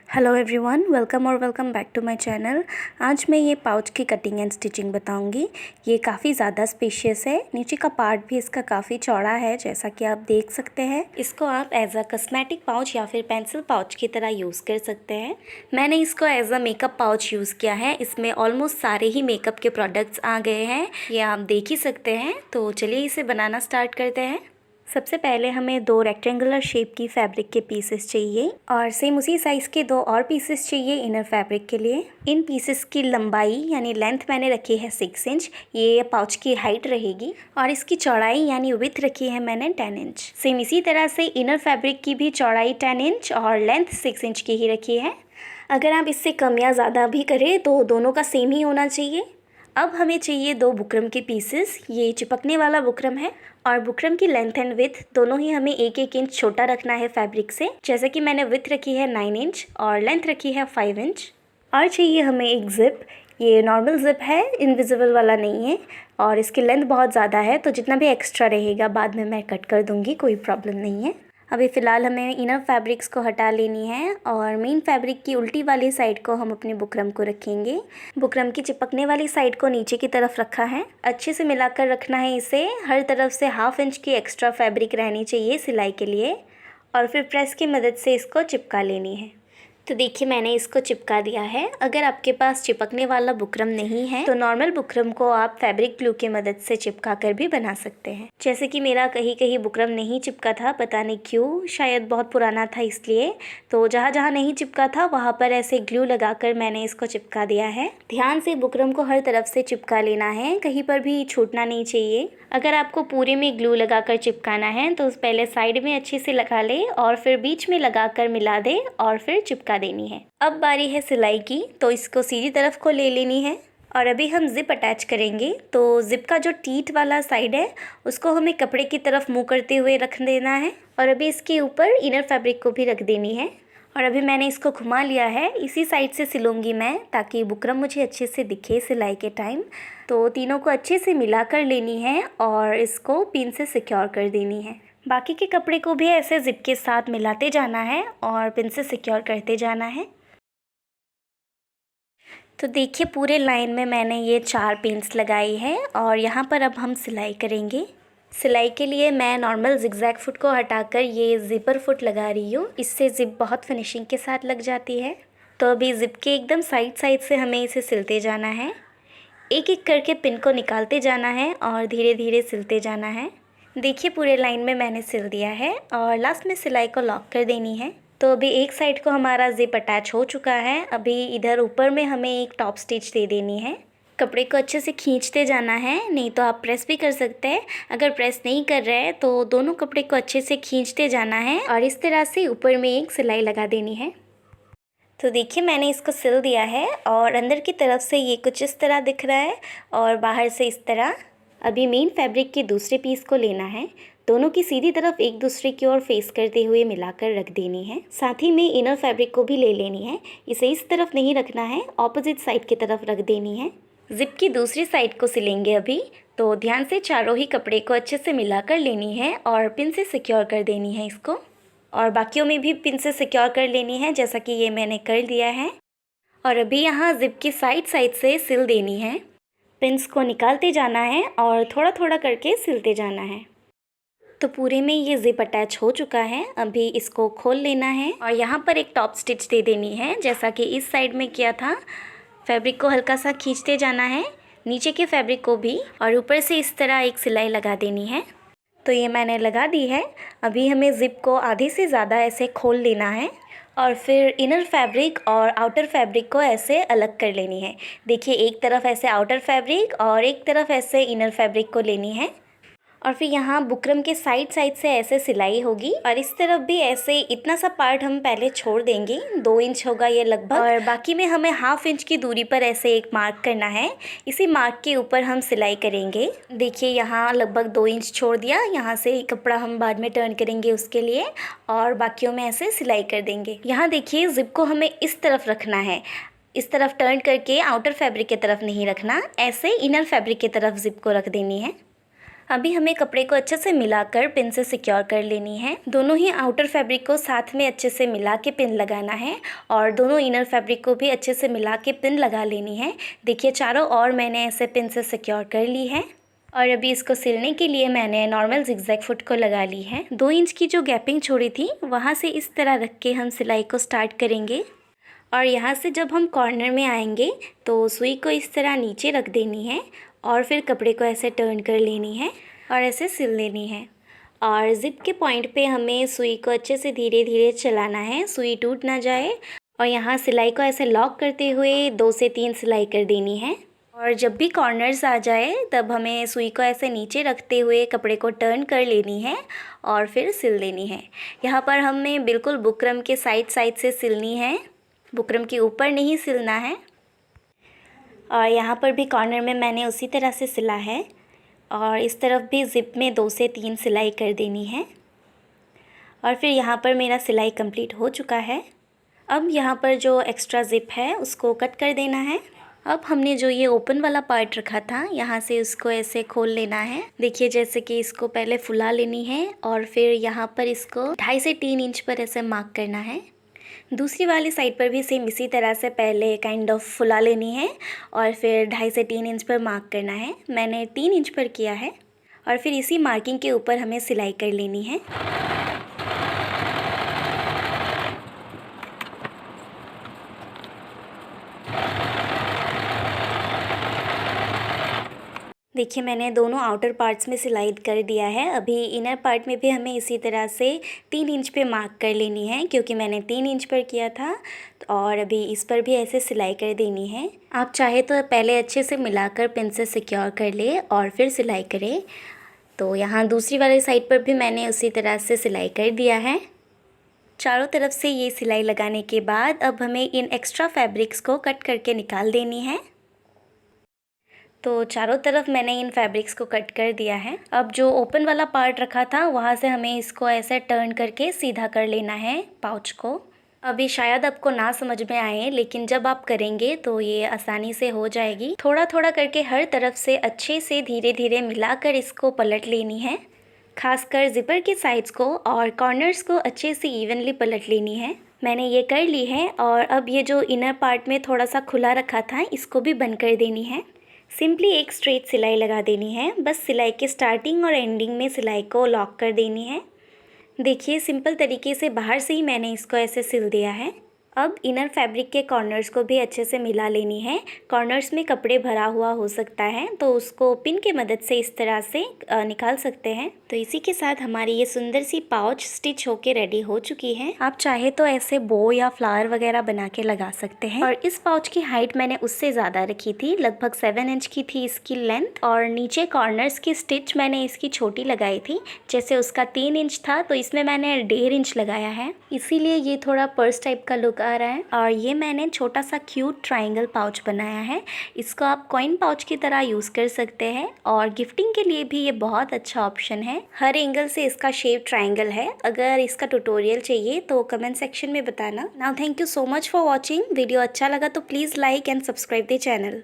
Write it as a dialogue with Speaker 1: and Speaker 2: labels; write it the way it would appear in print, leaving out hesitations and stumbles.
Speaker 1: Hello everyone, welcome back to my channel. आज मैं ये पाउच की कटिंग एंड स्टिचिंग बताऊंगी। ये काफ़ी ज़्यादा स्पेशियस है। नीचे का पार्ट भी इसका काफ़ी चौड़ा है, जैसा कि आप देख सकते हैं। इसको आप एज अ कॉस्मेटिक पाउच या फिर पेंसिल पाउच की तरह यूज़ कर सकते हैं। मैंने इसको as a makeup pouch use किया है। इसमें ऑलमोस्ट सारे ही मेकअप के प्रोडक्ट्स आ गए हैं, ये आप देख ही सकते हैं। तो चलिए इसे बनाना स्टार्ट करते हैं। सबसे पहले हमें 2 रेक्टेंगुलर शेप की फैब्रिक के पीसेस चाहिए और सेम उसी साइज़ के 2 और पीसेस चाहिए इनर फैब्रिक के लिए। इन पीसेस की लंबाई यानी लेंथ मैंने रखी है 6 इंच, ये पाउच की हाइट रहेगी। और इसकी चौड़ाई यानी विड्थ रखी है मैंने 10 इंच। सेम इसी तरह से इनर फैब्रिक की भी चौड़ाई 10 इंच और लेंथ 6 इंच की ही रखी है। अगर आप इससे कम या ज़्यादा भी करें तो दोनों का सेम ही होना चाहिए। अब हमें चाहिए 2 बुकरम के पीसेस। ये चिपकने वाला बुकरम है और बुकरम की लेंथ एंड विड्थ दोनों ही हमें 1-1 इंच छोटा रखना है फैब्रिक से। जैसे कि मैंने विड्थ रखी है 9 इंच और लेंथ रखी है 5 इंच। और चाहिए हमें एक ज़िप। ये नॉर्मल ज़िप है, इनविजिबल वाला नहीं है। और इसकी लेंथ बहुत ज़्यादा है, तो जितना भी एक्स्ट्रा रहेगा बाद में मैं कट कर दूँगी, कोई प्रॉब्लम नहीं है। अभी फ़िलहाल हमें इनर फैब्रिक्स को हटा लेनी है और मेन फैब्रिक की उल्टी वाली साइड को हम अपने बुकरम को रखेंगे। बुकरम की चिपकने वाली साइड को नीचे की तरफ रखा है। अच्छे से मिलाकर रखना है इसे। हर तरफ से 1/2 इंच की एक्स्ट्रा फैब्रिक रहनी चाहिए सिलाई के लिए और फिर प्रेस की मदद से इसको चिपका लेनी है। तो देखिए मैंने इसको चिपका दिया है। अगर आपके पास चिपकने वाला बुकरम नहीं है तो नॉर्मल बुकरम को आप फैब्रिक ग्लू की मदद से चिपका कर भी बना सकते हैं। जैसे कि मेरा कहीं कहीं बुकरम नहीं चिपका था, पता नहीं क्यों, शायद बहुत पुराना था इसलिए। तो जहाँ जहाँ नहीं चिपका था वहाँ पर ऐसे ग्लू लगाकर मैंने इसको चिपका दिया है। ध्यान से बुकरम को हर तरफ से चिपका लेना है, कहीं पर भी छूटना नहीं चाहिए। अगर आपको पूरे में ग्लू लगाकर चिपकाना है तो पहले साइड में अच्छे से लगा ले और फिर बीच में लगाकर मिला दे और फिर चिपका देनी है। अब बारी है सिलाई की, तो इसको सीधी तरफ को ले लेनी है और अभी हम जिप अटैच करेंगे। तो जिप का जो टीथ वाला साइड है उसको हमें कपड़े की तरफ मुंह करते हुए रख देना है और अभी इसके ऊपर इनर फैब्रिक को भी रख देनी है। और अभी मैंने इसको घुमा लिया है, इसी साइड से सिलूंगी मैं ताकि बुकरम मुझे अच्छे से दिखे सिलाई के टाइम। तो तीनों को अच्छे से मिला कर लेनी है और इसको पिन से सिक्योर कर देनी है। बाकी के कपड़े को भी ऐसे जिप के साथ मिलाते जाना है और पिन से सिक्योर करते जाना है। तो देखिए पूरे लाइन में मैंने ये 4 पिन्स लगाई है और यहाँ पर अब हम सिलाई करेंगे। सिलाई के लिए मैं नॉर्मल जिगजैग फुट को हटाकर ये ज़िपर फुट लगा रही हूँ, इससे ज़िप बहुत फिनिशिंग के साथ लग जाती है। तो अभी ज़िप के एकदम साइड से हमें इसे सिलते जाना है। एक एक करके पिन को निकालते जाना है और धीरे धीरे सिलते जाना है। देखिए पूरे लाइन में मैंने सिल दिया है और लास्ट में सिलाई को लॉक कर देनी है। तो अभी एक साइड को हमारा ज़िप अटैच हो चुका है। अभी इधर ऊपर में हमें एक टॉप स्टिच दे देनी है। कपड़े को अच्छे से खींचते जाना है, नहीं तो आप प्रेस भी कर सकते हैं। अगर प्रेस नहीं कर रहे हैं तो दोनों कपड़े को अच्छे से खींचते जाना है और इस तरह से ऊपर में एक सिलाई लगा देनी है। तो देखिए मैंने इसको सिल दिया है और अंदर की तरफ से ये कुछ इस तरह दिख रहा है और बाहर से इस तरह। अभी मेन फैब्रिक के दूसरे पीस को लेना है, दोनों की सीधी तरफ एक दूसरे की ओर फेस करते हुए मिलाकर रख देनी है। साथ ही में इनर फैब्रिक को भी ले लेनी है, इसे इस तरफ नहीं रखना है, ऑपोजिट साइड की तरफ रख देनी है। जिप की दूसरी साइड को सिलेंगे अभी, तो ध्यान से चारों ही कपड़े को अच्छे से मिलाकर लेनी है और पिन से सिक्योर कर देनी है इसको। और बाकियों में भी पिन से सिक्योर कर लेनी है, जैसा कि ये मैंने कर दिया है। और अभी यहाँ जिप की साइड से सिल देनी है। पिन्स को निकालते जाना है और थोड़ा थोड़ा करके सिलते जाना है। तो पूरे में ये जिप अटैच हो चुका है। अभी इसको खोल लेना है और यहाँ पर एक टॉप स्टिच दे देनी है, जैसा कि इस साइड में किया था। फैब्रिक को हल्का सा खींचते जाना है, नीचे के फैब्रिक को भी, और ऊपर से इस तरह एक सिलाई लगा देनी है। तो ये मैंने लगा दी है। अभी हमें ज़िप को आधे से ज़्यादा ऐसे खोल लेना है और फिर इनर फैब्रिक और आउटर फैब्रिक को ऐसे अलग कर लेनी है। देखिए एक तरफ ऐसे आउटर फैब्रिक और एक तरफ ऐसे इनर फैब्रिक को लेनी है और फिर यहाँ बुकरम के साइड से ऐसे सिलाई होगी और इस तरफ भी ऐसे इतना सा पार्ट हम पहले छोड़ देंगे, 2 इंच होगा ये लगभग, और बाकी में हमें 1/2 इंच की दूरी पर ऐसे एक मार्क करना है। इसी मार्क के ऊपर हम सिलाई करेंगे। देखिए यहाँ लगभग 2 इंच छोड़ दिया, यहाँ से कपड़ा हम बाद में टर्न करेंगे उसके लिए, और बाकियों में ऐसे सिलाई कर देंगे। यहाँ देखिए जिप को हमें इस तरफ रखना है, इस तरफ टर्न करके आउटर फैब्रिक की तरफ नहीं रखना, ऐसे इनर फैब्रिक की तरफ जिप को रख देनी है। अभी हमें कपड़े को अच्छे से मिलाकर पिन से सिक्योर कर लेनी है। दोनों ही आउटर फैब्रिक को साथ में अच्छे से मिला के पिन लगाना है और दोनों इनर फैब्रिक को भी अच्छे से मिला के पिन लगा लेनी है। देखिए चारों ओर मैंने ऐसे पिन से सिक्योर कर ली है और अभी इसको सिलने के लिए मैंने नॉर्मल जिगजैग फुट को लगा ली है। 2 इंच की जो गैपिंग छोड़ी थी वहाँ से इस तरह रख के हम सिलाई को स्टार्ट करेंगे और यहाँ से जब हम कॉर्नर में आएंगे तो सुई को इस तरह नीचे रख देनी है और फिर कपड़े को ऐसे टर्न कर लेनी है और ऐसे सिल लेनी है। और ज़िप के पॉइंट पे हमें सुई को अच्छे से धीरे धीरे चलाना है, सुई टूट ना जाए। और यहाँ सिलाई को ऐसे लॉक करते हुए 2 से 3 सिलाई कर देनी है। और जब भी कॉर्नर्स आ जाए तब हमें सुई को ऐसे नीचे रखते हुए कपड़े को टर्न कर लेनी है और फिर सिल देनी है। यहाँ पर हमें बिल्कुल बुकरम के साइड से सिलनी है, बुकरम के ऊपर नहीं सिलना है। और यहाँ पर भी कॉर्नर में मैंने उसी तरह से सिला है और इस तरफ भी ज़िप में 2 से 3 सिलाई कर देनी है। और फिर यहाँ पर मेरा सिलाई कंप्लीट हो चुका है। अब यहाँ पर जो एक्स्ट्रा ज़िप है उसको कट कर देना है। अब हमने जो ये ओपन वाला पार्ट रखा था यहाँ से उसको ऐसे खोल लेना है। देखिए जैसे कि इसको पहले फुला लेनी है और फिर यहाँ पर इसको 2.5 से 3 इंच पर ऐसे मार्क करना है। दूसरी वाली साइड पर भी सेम इसी तरह से पहले काइंड ऑफ फुला लेनी है और फिर 2.5 से 3 इंच पर मार्क करना है। मैंने 3 इंच पर किया है और फिर इसी मार्किंग के ऊपर हमें सिलाई कर लेनी है। देखिए मैंने दोनों आउटर पार्ट्स में सिलाई कर दिया है। अभी इनर पार्ट में भी हमें इसी तरह से 3 इंच पे मार्क कर लेनी है क्योंकि मैंने 3 इंच पर किया था और अभी इस पर भी ऐसे सिलाई कर देनी है। आप चाहे तो पहले अच्छे से मिलाकर पिन से सिक्योर कर ले और फिर सिलाई करें। तो यहाँ दूसरी वाली साइड पर भी मैंने उसी तरह से सिलाई कर दिया है। चारों तरफ से ये सिलाई लगाने के बाद अब हमें इन एक्स्ट्रा फैब्रिक्स को कट करके निकाल देनी है। तो चारों तरफ मैंने इन फैब्रिक्स को कट कर दिया है। अब जो ओपन वाला पार्ट रखा था वहाँ से हमें इसको ऐसे टर्न करके सीधा कर लेना है पाउच को। अभी शायद आपको ना समझ में आए लेकिन जब आप करेंगे तो ये आसानी से हो जाएगी। थोड़ा थोड़ा करके हर तरफ से अच्छे से धीरे धीरे मिलाकर इसको पलट लेनी है। खासकर ज़िपर के साइड्स को और कॉर्नर्स को अच्छे से इवनली पलट लेनी है। मैंने ये कर ली है और अब ये जो इनर पार्ट में थोड़ा सा खुला रखा था इसको भी बंद कर देनी है। सिंपली एक स्ट्रेट सिलाई लगा देनी है। बस सिलाई के स्टार्टिंग और एंडिंग में सिलाई को लॉक कर देनी है। देखिए सिंपल तरीके से बाहर से ही मैंने इसको ऐसे सिल दिया है। अब इनर फैब्रिक के कॉर्नर्स को भी अच्छे से मिला लेनी है। कॉर्नर्स में कपड़े भरा हुआ हो सकता है तो उसको पिन के मदद से इस तरह से निकाल सकते हैं। तो इसी के साथ हमारी ये सुंदर सी पाउच स्टिच होके रेडी हो चुकी है। आप चाहे तो ऐसे बो या फ्लावर वगैरह बना के लगा सकते हैं। और इस पाउच की हाइट मैंने उससे ज़्यादा रखी थी, लगभग 7 इंच की थी इसकी लेंथ। और नीचे कॉर्नर्स की स्टिच मैंने इसकी छोटी लगाई थी। जैसे उसका 3 इंच था तो इसमें मैंने 1.5 इंच लगाया है, इसीलिए ये थोड़ा पर्स टाइप का लुक आ रहा है। और ये मैंने छोटा सा क्यूट ट्रायंगल पाउच बनाया है। इसको आप कॉइन पाउच की तरह यूज़ कर सकते हैं और गिफ्टिंग के लिए भी ये बहुत अच्छा ऑप्शन है। हर एंगल से इसका शेप ट्रायंगल है। अगर इसका ट्यूटोरियल चाहिए तो कमेंट सेक्शन में बताना। Now thank you so much for watching. Video अच्छा लगा तो please like and subscribe the channel.